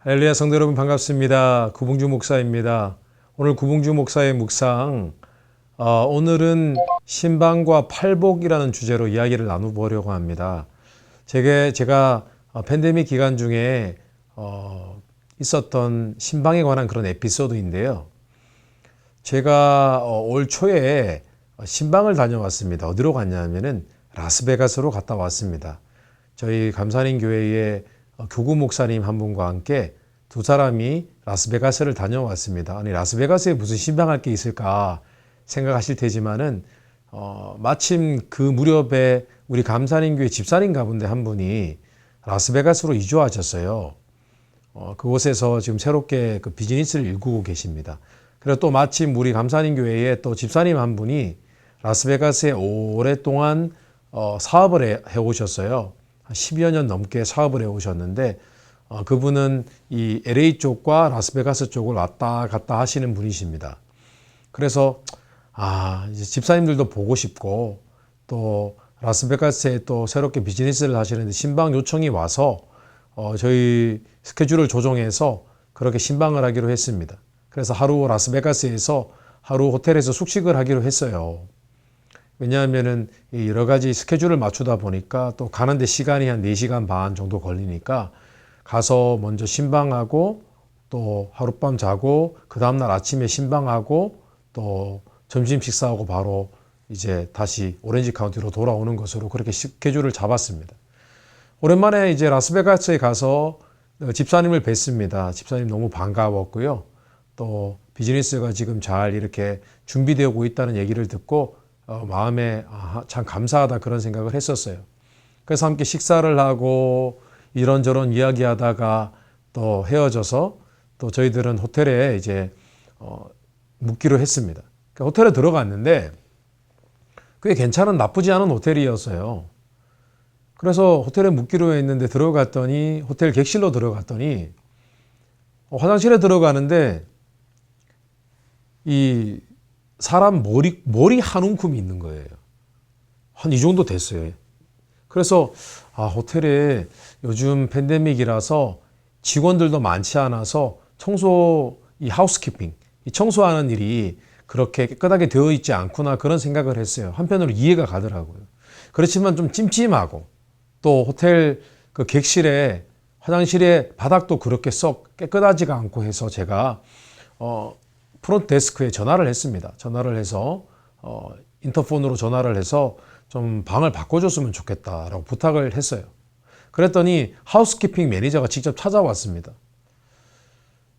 할렐루야 성도 여러분 반갑습니다. 구봉주 목사입니다. 오늘 구봉주 목사의 묵상 오늘은 신방과 팔복이라는 주제로 이야기를 나눠보려고 합니다. 제가 팬데믹 기간 중에 있었던 신방에 관한 그런 에피소드인데요. 제가 올 초에 신방을 다녀왔습니다. 어디로 갔냐면은 라스베가스로 갔다 왔습니다. 저희 감산인 교회의 교구 목사님 한 분과 함께 두 사람이 라스베가스를 다녀왔습니다. 아니 라스베가스에 무슨 신방할 게 있을까 생각하실 테지만은 마침 그 무렵에 우리 감산인 교회 집사님 가운데 한 분이 라스베가스로 이주하셨어요. 그곳에서 지금 새롭게 그 비즈니스를 일구고 계십니다. 그리고 또 마침 우리 감산인 교회에 또 집사님 한 분이 라스베가스에 오랫동안 사업을 해 오셨어요. 한 10여 년 넘게 사업을 해 오셨는데 그분은 이 LA 쪽과 라스베가스 쪽을 왔다 갔다 하시는 분이십니다. 그래서 이제 집사님들도 보고 싶고 또 라스베가스에 또 새롭게 비즈니스를 하시는데 신방 요청이 와서 저희 스케줄을 조정해서 그렇게 신방을 하기로 했습니다. 그래서 하루 라스베가스에서 하루 호텔에서 숙식을 하기로 했어요. 왜냐하면은 여러 가지 스케줄을 맞추다 보니까 또 가는데 시간이 한 4시간 반 정도 걸리니까 가서 먼저 신방하고 또 하룻밤 자고 그 다음날 아침에 신방하고 또 점심 식사하고 바로 이제 다시 오렌지 카운티로 돌아오는 것으로 그렇게 스케줄을 잡았습니다. 오랜만에 이제 라스베가스에 가서 집사님을 뵀습니다. 집사님 너무 반가웠고요. 또 비즈니스가 지금 잘 이렇게 준비되고 있다는 얘기를 듣고 마음에 참 감사하다 그런 생각을 했었어요. 그래서 함께 식사를 하고 이런저런 이야기하다가 또 헤어져서 또 저희들은 호텔에 이제 묵기로 했습니다. 호텔에 들어갔는데 꽤 괜찮은 나쁘지 않은 호텔이었어요. 그래서 호텔에 묵기로 했는데 들어갔더니 호텔 객실로 들어갔더니 화장실에 들어가는데 이 사람 머리 한 움큼이 있는 거예요. 한 이 정도 됐어요. 그래서 호텔에 요즘 팬데믹이라서 직원들도 많지 않아서 이 하우스키핑, 이 청소하는 일이 그렇게 깨끗하게 되어 있지 않구나 그런 생각을 했어요. 한편으로 이해가 가더라고요. 그렇지만 좀 찜찜하고 또 호텔 그 객실에 화장실의 바닥도 그렇게 썩 깨끗하지가 않고 해서 제가 프론트 데스크에 전화를 했습니다. 전화를 해서 인터폰으로 전화를 해서 좀 방을 바꿔줬으면 좋겠다라고 부탁을 했어요. 그랬더니 하우스키핑 매니저가 직접 찾아왔습니다.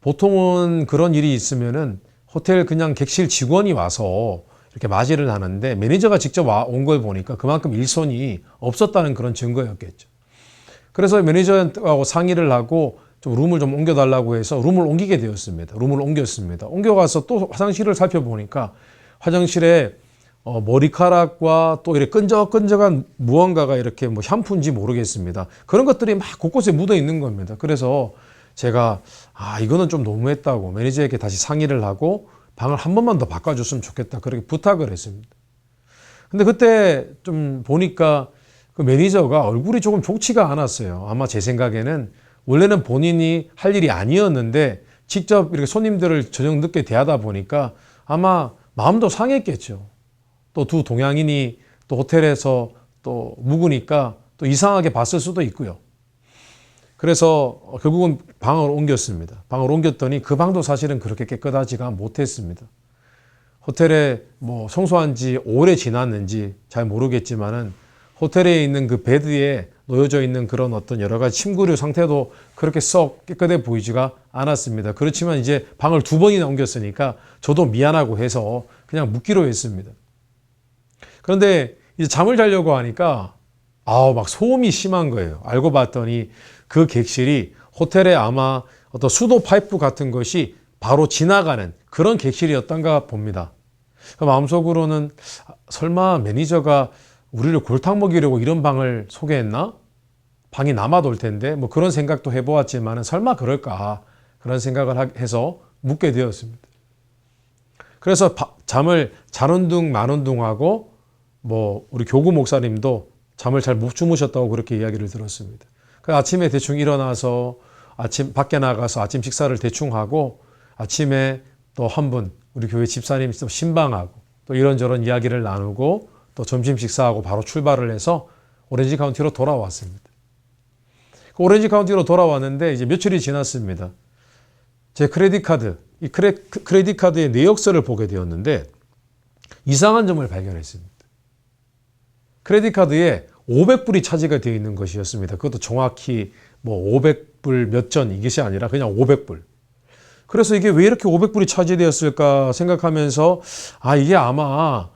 보통은 그런 일이 있으면은 호텔 그냥 객실 직원이 와서 이렇게 맞이를 하는데 매니저가 직접 온 걸 보니까 그만큼 일손이 없었다는 그런 증거였겠죠. 그래서 매니저하고 상의를 하고 좀 룸을 좀 옮겨달라고 해서 룸을 옮기게 되었습니다. 룸을 옮겼습니다. 옮겨가서 또 화장실을 살펴보니까 화장실에 머리카락과 또 이렇게 끈적끈적한 무언가가 이렇게 뭐 샴푸인지 모르겠습니다. 그런 것들이 막 곳곳에 묻어 있는 겁니다. 그래서 제가 이거는 좀 너무했다고 매니저에게 다시 상의를 하고 방을 한 번만 더 바꿔줬으면 좋겠다 그렇게 부탁을 했습니다. 근데 그때 좀 보니까 그 매니저가 얼굴이 조금 좋지가 않았어요. 아마 제 생각에는 원래는 본인이 할 일이 아니었는데 직접 이렇게 손님들을 저녁 늦게 대하다 보니까 아마 마음도 상했겠죠. 또 두 동양인이 또 호텔에서 또 묵으니까 또 이상하게 봤을 수도 있고요. 그래서 결국은 방을 옮겼습니다. 방을 옮겼더니 그 방도 사실은 그렇게 깨끗하지가 못했습니다. 호텔에 뭐 청소한 지 오래 지났는지 잘 모르겠지만은 호텔에 있는 그 베드에 놓여져 있는 그런 어떤 여러 가지 침구류 상태도 그렇게 썩 깨끗해 보이지가 않았습니다. 그렇지만 이제 방을 2번이나 옮겼으니까 저도 미안하고 해서 그냥 묵기로 했습니다. 그런데 이제 잠을 자려고 하니까 막 소음이 심한 거예요. 알고 봤더니 그 객실이 호텔에 아마 어떤 수도 파이프 같은 것이 바로 지나가는 그런 객실이었던가 봅니다. 마음속으로는 설마 매니저가 우리를 골탕 먹이려고 이런 방을 소개했나? 방이 남아돌 텐데 뭐 그런 생각도 해보았지만 설마 그럴까 그런 생각을 해서 묵게 되었습니다. 그래서 잠을 자는 둥 마는 둥하고 뭐 우리 교구 목사님도 잠을 잘 못 주무셨다고 그렇게 이야기를 들었습니다. 그 아침에 대충 일어나서 아침 밖에 나가서 아침 식사를 대충 하고 아침에 또 한 분 우리 교회 집사님 또 신방하고 또 이런저런 이야기를 나누고 또 점심 식사하고 바로 출발을 해서 오렌지 카운티로 돌아왔습니다. 그 오렌지 카운티로 돌아왔는데 이제 며칠이 지났습니다. 제 크레딧 카드, 이 크레딧 카드의 내역서를 보게 되었는데 이상한 점을 발견했습니다. 크레딧 카드에 500불이 차지가 되어 있는 것이었습니다. 그것도 정확히 뭐 500불 몇 전 이것이 아니라 그냥 500불. 그래서 이게 왜 이렇게 500불이 차지되었을까 생각하면서 이게 아마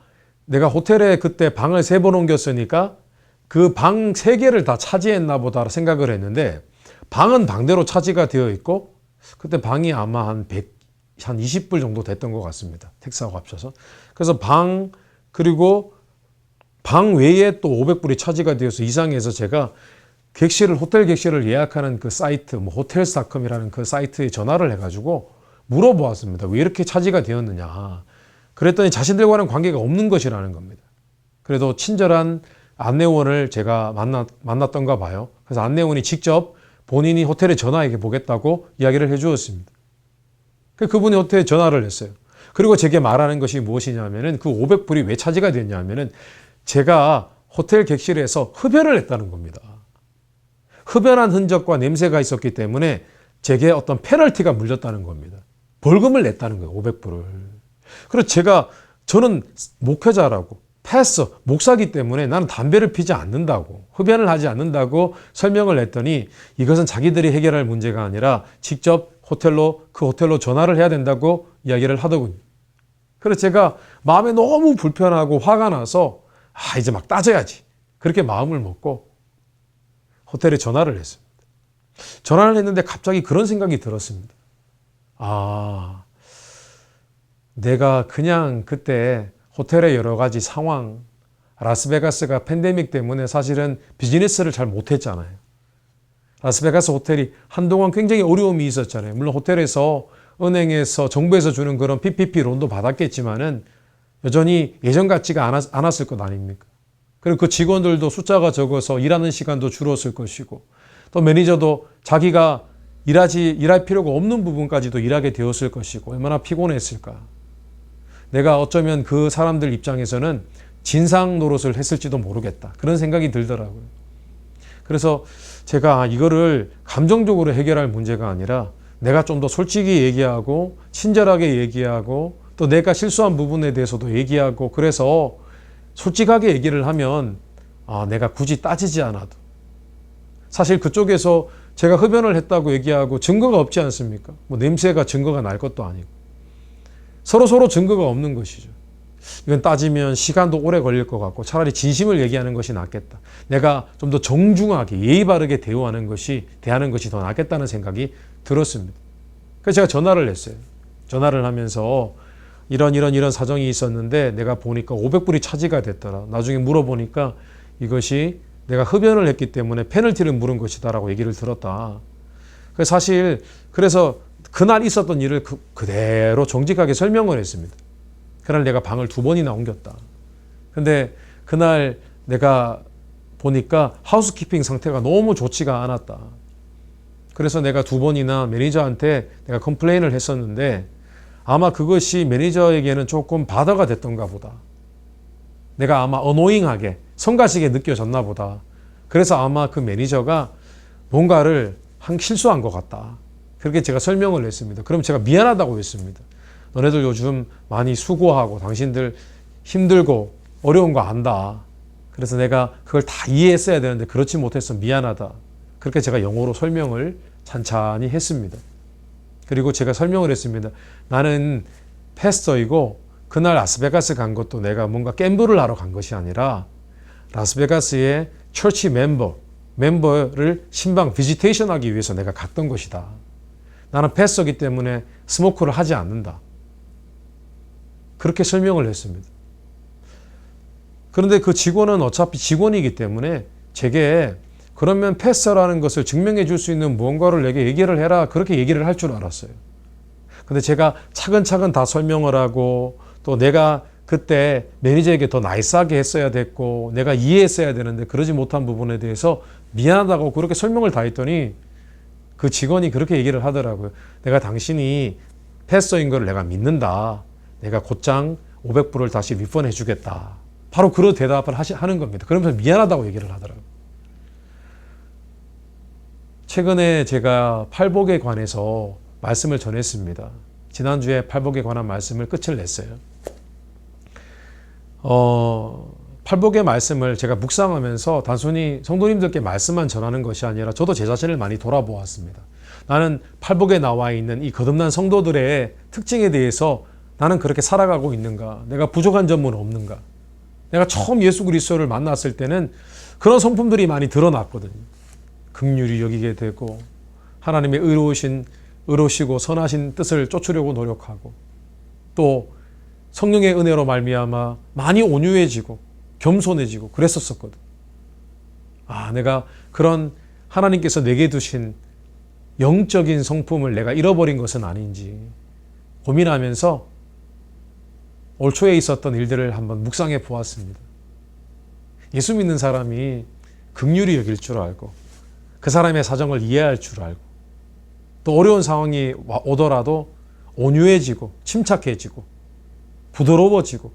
내가 호텔에 그때 방을 3번 옮겼으니까 그 방 3개를 다 차지했나 보다 생각을 했는데 방은 방대로 차지가 되어 있고 그때 방이 아마 한 20불 정도 됐던 것 같습니다. 택스하고 합쳐서. 그래서 그리고 방 외에 또 500불이 차지가 되어서 이상해서 제가 호텔 객실을 예약하는 그 사이트, 호텔스닷컴이라는 그 사이트에 전화를 해가지고 물어보았습니다. 왜 이렇게 차지가 되었느냐. 그랬더니 자신들과는 관계가 없는 것이라는 겁니다. 그래도 친절한 안내원을 제가 만났던가 봐요. 그래서 안내원이 직접 본인이 호텔에 전화해 보겠다고 이야기를 해 주었습니다. 그분이 호텔에 전화를 했어요. 그리고 제게 말하는 것이 무엇이냐면은 그 500불이 왜 차지가 됐냐면은 제가 호텔 객실에서 흡연을 했다는 겁니다. 흡연한 흔적과 냄새가 있었기 때문에 제게 어떤 페널티가 물렸다는 겁니다. 벌금을 냈다는 거예요. 500불을. 그래서 저는 목회자라고 패스터, 목사기 때문에 나는 담배를 피지 않는다고, 흡연을 하지 않는다고 설명을 했더니 이것은 자기들이 해결할 문제가 아니라 직접 그 호텔로 전화를 해야 된다고 이야기를 하더군요. 그래서 제가 마음에 너무 불편하고 화가 나서 이제 막 따져야지. 그렇게 마음을 먹고 호텔에 전화를 했습니다. 전화를 했는데 갑자기 그런 생각이 들었습니다. 내가 그냥 그때 호텔의 여러 가지 상황, 라스베가스가 팬데믹 때문에 사실은 비즈니스를 잘 못했잖아요. 라스베가스 호텔이 한동안 굉장히 어려움이 있었잖아요. 물론 호텔에서, 은행에서, 정부에서 주는 그런 PPP 론도 받았겠지만은 여전히 예전 같지가 않았을 것 아닙니까? 그리고 그 직원들도 숫자가 적어서 일하는 시간도 줄었을 것이고 또 매니저도 자기가 일할 필요가 없는 부분까지도 일하게 되었을 것이고 얼마나 피곤했을까. 내가 어쩌면 그 사람들 입장에서는 진상 노릇을 했을지도 모르겠다. 그런 생각이 들더라고요. 그래서 제가 이거를 감정적으로 해결할 문제가 아니라 내가 좀 더 솔직히 얘기하고 친절하게 얘기하고 또 내가 실수한 부분에 대해서도 얘기하고 그래서 솔직하게 얘기를 하면 내가 굳이 따지지 않아도 사실 그쪽에서 제가 흡연을 했다고 얘기하고 증거가 없지 않습니까? 냄새가 증거가 날 것도 아니고 서로 증거가 없는 것이죠. 이건 따지면 시간도 오래 걸릴 것 같고 차라리 진심을 얘기하는 것이 낫겠다. 내가 좀 더 정중하게 예의 바르게 대하는 것이 더 낫겠다는 생각이 들었습니다. 그래서 제가 전화를 했어요. 전화를 하면서 이런 사정이 있었는데 내가 보니까 500불이 차지가 됐더라. 나중에 물어보니까 이것이 내가 흡연을 했기 때문에 페널티를 물은 것이다라고 얘기를 들었다. 그래서 그날 있었던 일을 그대로 정직하게 설명을 했습니다. 그날 내가 방을 2번이나 옮겼다. 근데 그날 내가 보니까 하우스키핑 상태가 너무 좋지가 않았다. 그래서 내가 2번이나 매니저한테 내가 컴플레인을 했었는데 아마 그것이 매니저에게는 조금 바더가 됐던가 보다. 내가 아마 어노잉하게 성가시게 느껴졌나 보다. 그래서 아마 그 매니저가 뭔가를 실수한 것 같다. 그렇게 제가 설명을 했습니다. 그럼 제가 미안하다고 했습니다. 너네들 요즘 많이 수고하고 당신들 힘들고 어려운 거 안다. 그래서 내가 그걸 다 이해했어야 되는데 그렇지 못해서 미안하다. 그렇게 제가 영어로 설명을 찬찬히 했습니다. 그리고 제가 설명을 했습니다. 나는 패스터이고 그날 라스베가스 간 것도 내가 뭔가 갬블을 하러 간 것이 아니라 라스베가스의 처치 멤버를 신방 비지테이션 하기 위해서 내가 갔던 것이다. 나는 패스터이기 때문에 스모크를 하지 않는다. 그렇게 설명을 했습니다. 그런데 그 직원은 어차피 직원이기 때문에 제게 그러면 패스터라는 것을 증명해 줄 수 있는 무언가를 내게 얘기를 해라. 그렇게 얘기를 할 줄 알았어요. 근데 제가 차근차근 다 설명을 하고 또 내가 그때 매니저에게 더 나이스하게 했어야 됐고 내가 이해했어야 되는데 그러지 못한 부분에 대해서 미안하다고 그렇게 설명을 다 했더니 그 직원이 그렇게 얘기를 하더라고요. 내가 당신이 패스터인 걸 내가 믿는다. 내가 곧장 500불을 다시 리펀해 주겠다. 바로 그런 대답을 하는 겁니다. 그러면서 미안하다고 얘기를 하더라고요. 최근에 제가 팔복에 관해서 말씀을 전했습니다. 지난주에 팔복에 관한 말씀을 끝을 냈어요. 팔복의 말씀을 제가 묵상하면서 단순히 성도님들께 말씀만 전하는 것이 아니라 저도 제 자신을 많이 돌아보았습니다. 나는 팔복에 나와 있는 이 거듭난 성도들의 특징에 대해서 나는 그렇게 살아가고 있는가? 내가 부족한 점은 없는가? 내가 처음 예수 그리스도를 만났을 때는 그런 성품들이 많이 드러났거든요. 긍휼히 여기게 되고 하나님의 의로우시고 선하신 뜻을 쫓으려고 노력하고 또 성령의 은혜로 말미암아 많이 온유해지고 겸손해지고 그랬었거든. 내가 그런 하나님께서 내게 두신 영적인 성품을 내가 잃어버린 것은 아닌지 고민하면서 올 초에 있었던 일들을 한번 묵상해 보았습니다. 예수 믿는 사람이 긍휼히 여길 줄 알고 그 사람의 사정을 이해할 줄 알고 또 어려운 상황이 오더라도 온유해지고 침착해지고 부드러워지고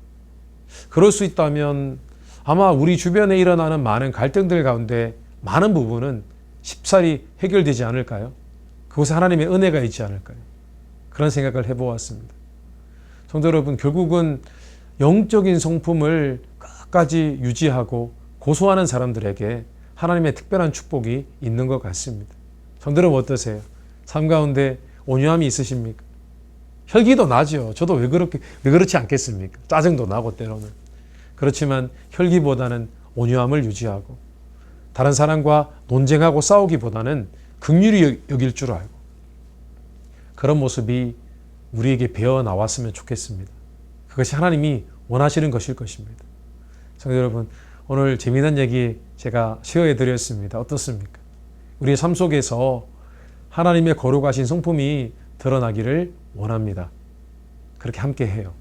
그럴 수 있다면 아마 우리 주변에 일어나는 많은 갈등들 가운데 많은 부분은 쉽사리 해결되지 않을까요? 그곳에 하나님의 은혜가 있지 않을까요? 그런 생각을 해보았습니다. 성도 여러분, 결국은 영적인 성품을 끝까지 유지하고 고수하는 사람들에게 하나님의 특별한 축복이 있는 것 같습니다. 성도 여러분 어떠세요? 삶 가운데 온유함이 있으십니까? 혈기도 나죠. 저도 왜 그렇지 않겠습니까? 짜증도 나고 때로는. 그렇지만 혈기보다는 온유함을 유지하고 다른 사람과 논쟁하고 싸우기보다는 긍휼히 여길 줄 알고 그런 모습이 우리에게 배어 나왔으면 좋겠습니다. 그것이 하나님이 원하시는 것일 것입니다. 성도 여러분, 오늘 재미난 얘기 제가 쉐어해 드렸습니다. 어떻습니까? 우리의 삶 속에서 하나님의 거룩하신 성품이 드러나기를 원합니다. 그렇게 함께 해요.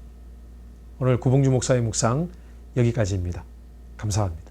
오늘 구봉주 목사의 묵상 여기까지입니다. 감사합니다.